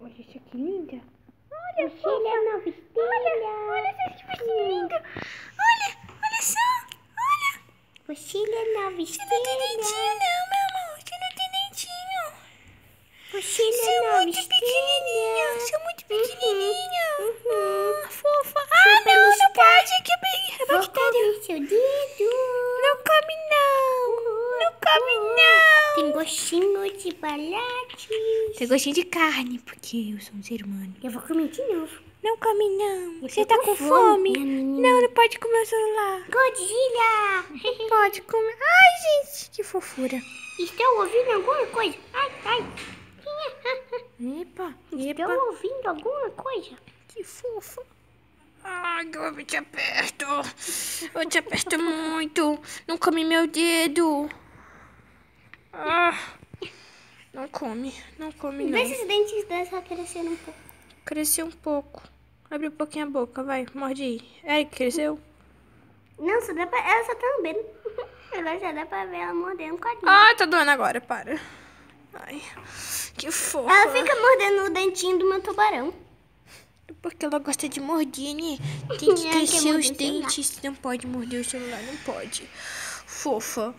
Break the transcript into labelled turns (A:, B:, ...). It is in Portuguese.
A: Olha isso que linda. Olha,
B: Mochila nova estrela.
A: Olha esse que lindo. Olha só. Olha.
B: Mochila nova
A: Você não tem dentinho
B: estrela.
A: não, meu amor. Você não tem dentinho.
B: Mochila
A: São
B: nova
A: muito
B: estrela.
A: pequenininhos. São muito pequenininhos.
B: Uhum.
A: Fofa.
B: Deixa eu
A: Ah, não
B: beliscar.
A: pode. Que é
B: Vou
A: bactéria.
B: comer seu dedo.
A: Não come não. Não come não.
B: Tem gostinho de balates.
A: Tem gostinho de carne, porque eu sou um ser humano.
B: Eu vou comer de novo.
A: Não come não.
B: Eu
A: Você
B: tô
A: tá
B: com
A: com
B: fome,
A: fome?
B: minha menina.
A: Não pode comer o celular.
B: Godzilla!
A: Pode comer. Ai, gente, que fofura.
B: Estou ouvindo alguma coisa? Ai, ai.
A: Epa,
B: Estou ouvindo alguma coisa?
A: que fofa. Ai, eu te aperto. Eu te aperto muito. Não come meu dedo. Não come não.
B: Vê se os dentes dessa cresceram um pouco.
A: Cresceu um pouco. Abre um pouquinho a boca, vai. Morde aí. Eric, cresceu?
B: Não, só dá pra... ela só tá lambendo. Agora já dá pra ver ela mordendo um cadinho.
A: Ai, tá doendo agora, para. Ai, que fofa.
B: Ela fica mordendo o dentinho do meu tubarão.
A: Porque ela gosta de morder, né? Tem que
B: Ela quer
A: crescer
B: morder
A: os
B: o celular.
A: dentes. Não pode morder o celular, não pode. Fofa.